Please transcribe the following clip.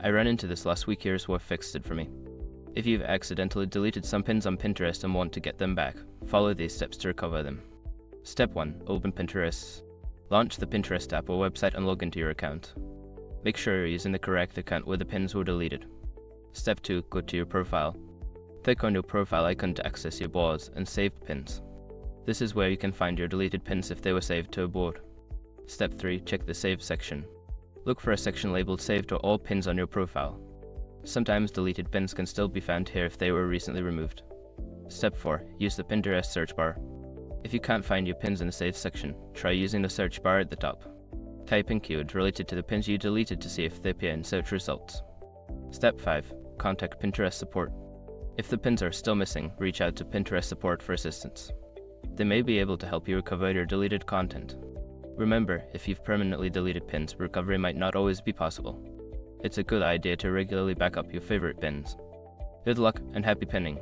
I ran into this last week. Here's what fixed it for me. If you've accidentally deleted some pins on Pinterest and want to get them back, follow these steps to recover them. Step 1. Open Pinterest. Launch the Pinterest app or website and log into your account. Make sure you're using the correct account where the pins were deleted. Step 2. Go to your profile. Click on your profile icon to access your boards and saved pins. This is where you can find your deleted pins if they were saved to a board. Step 3. Check the Save section. Look for a section labeled Saved or All Pins on your profile. Sometimes deleted pins can still be found here if they were recently removed. Step 4. Use the Pinterest search bar. If you can't find your pins in the Save section, try using the search bar at the top. Type in keywords related to the pins you deleted to see if they appear in search results. Step 5. Contact Pinterest support. If the pins are still missing, reach out to Pinterest support for assistance. They may be able to help you recover your deleted content. Remember, if you've permanently deleted pins, recovery might not always be possible. It's a good idea to regularly back up your favorite pins. Good luck and happy pinning!